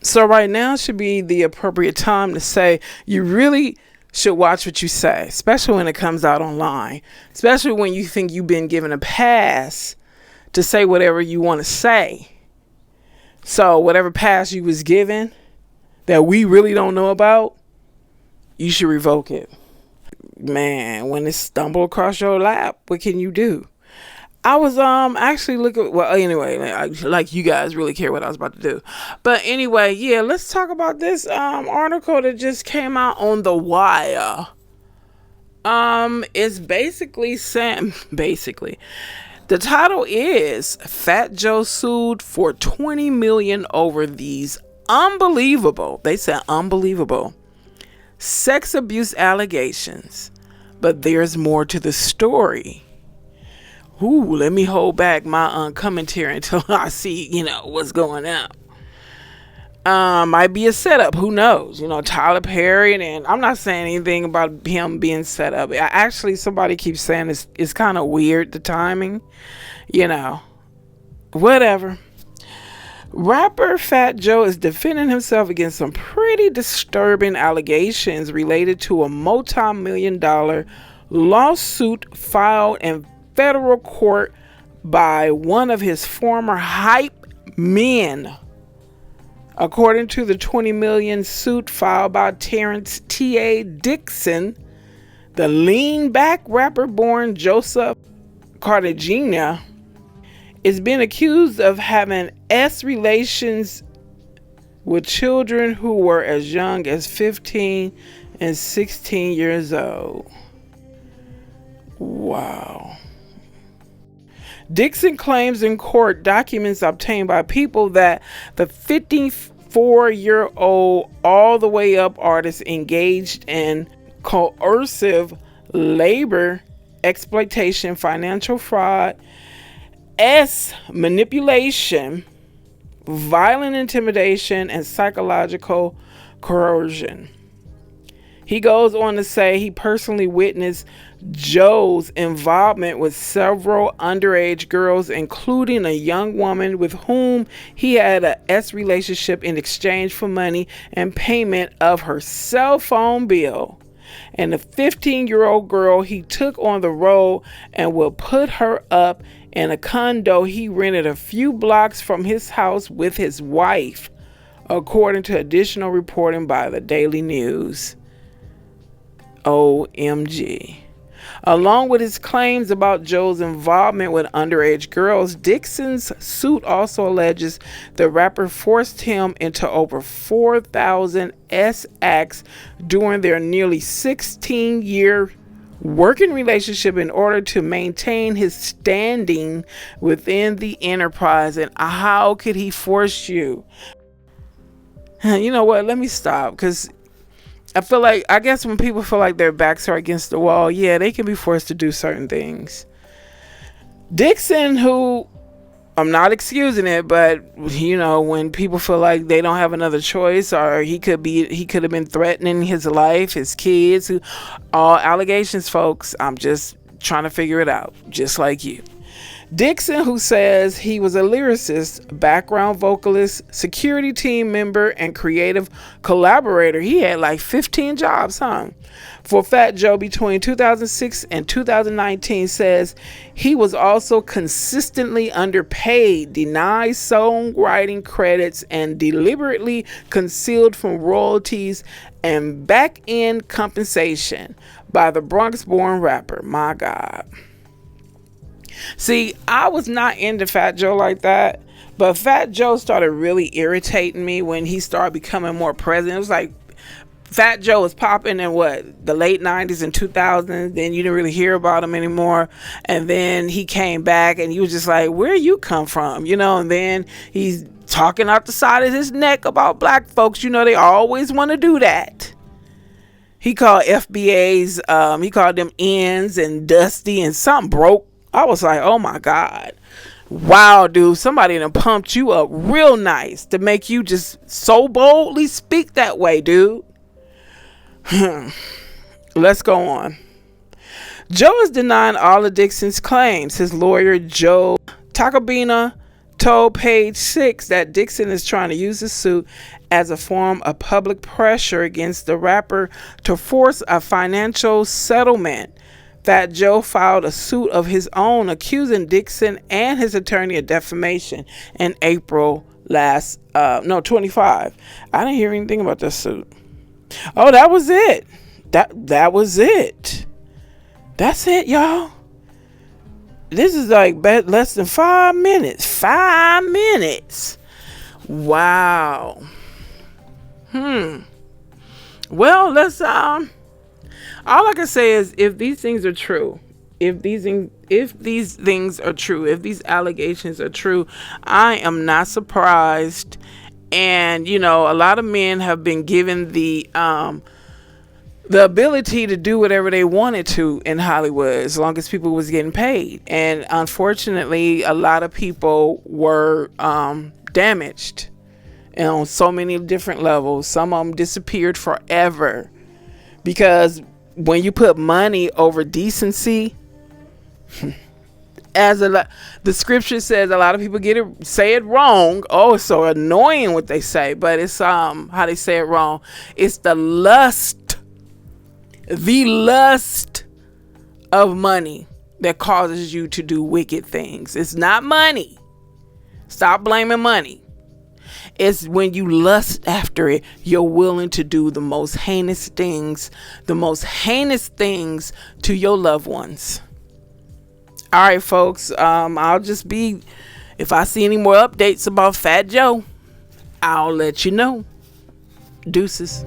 So right now should be the appropriate time to say you really should watch what you say, especially when it comes out online, especially when you think you've been given a pass to say whatever you want to say. So whatever pass you was given that we really don't know about, you should revoke it. Man, when it stumbled across your lap, what can you do? I was actually looking. Well, anyway, like you guys really care what I was about to do, but anyway, yeah, let's talk about this article that just came out on The Wire. It's basically saying the title is Fat Joe sued for $20 million over these unbelievable. They said unbelievable sex abuse allegations, but there's more to the story. Ooh, let me hold back my commentary until I see, what's going on. Might be a setup. Who knows? Tyler Perry, and I'm not saying anything about him being set up. Somebody keeps saying it's kind of weird, the timing. Whatever. Rapper Fat Joe is defending himself against some pretty disturbing allegations related to a multi-million-dollar lawsuit filed in federal court by one of his former hype men. According to the $20 million suit filed by Terrance T.A. Dixon, the lean-back rapper born Joseph Cartagena is being accused of having relations with children who were as young as 15 and 16 years old. Wow. Dixon claims in court documents obtained by people that the 54-year-old all the way up artist engaged in coercive labor, exploitation, financial fraud, manipulation, violent intimidation, and psychological coercion. He goes on to say he personally witnessed Joe's involvement with several underage girls, including a young woman with whom he had a relationship in exchange for money and payment of her cell phone bill. And the 15-year-old girl he took on the road and will put her up in a condo he rented a few blocks from his house with his wife, according to additional reporting by the Daily News. OMG. Along with his claims about Joe's involvement with underage girls, Dixon's suit also alleges the rapper forced him into over 4,000 acts during their nearly 16-year working relationship in order to maintain his standing within the enterprise. And how could he force you? You know what? Let me stop, because I guess when people feel like their backs are against the wall, yeah, they can be forced to do certain things. Dixon, who, I'm not excusing it, but when people feel like they don't have another choice, or he could have been threatening his life, his kids, all allegations, folks. I'm just trying to figure it out, just like you. Dixon, who says he was a lyricist, background vocalist, security team member, and creative collaborator. He had like 15 jobs, for Fat Joe between 2006 and 2019, says he was also consistently underpaid, denied songwriting credits, and deliberately concealed from royalties and back-end compensation by the Bronx-born rapper. My God. See, I was not into Fat Joe like that, but Fat Joe started really irritating me when he started becoming more present. It was like Fat Joe was popping in the late 90s and 2000s. Then you didn't really hear about him anymore. And then he came back and you was just like, where you come from? And then he's talking out the side of his neck about black folks. They always want to do that. He called FBAs, he called them ends and dusty and something broke. I was like, oh my God. Wow, dude, somebody done pumped you up real nice to make you just so boldly speak that way, dude. Let's go on. Joe is denying all of Dixon's claims. His lawyer, Joe Cartagena, told Page Six that Dixon is trying to use the suit as a form of public pressure against the rapper to force a financial settlement. Fat Joe filed a suit of his own accusing Dixon and his attorney of defamation in April 25. I didn't hear anything about this suit. Oh, that was it. That was it. That's it, y'all. This is like less than 5 minutes. 5 minutes. Wow. Well, let's all I can say is, if these things are true, if these things are true, if these allegations are true, I am not surprised. And a lot of men have been given the ability to do whatever they wanted to in Hollywood, as long as people was getting paid. And unfortunately, a lot of people were damaged on so many different levels. Some of them disappeared forever, because when you put money over decency, the scripture says, a lot of people say it wrong. Oh, it's so annoying what they say, but it's how they say it wrong. It's the lust of money that causes you to do wicked things. It's not money. Stop blaming money. It's when you lust after it, you're willing to do the most heinous things to your loved ones. All right, folks. If I see any more updates about Fat Joe, I'll let you know. Deuces.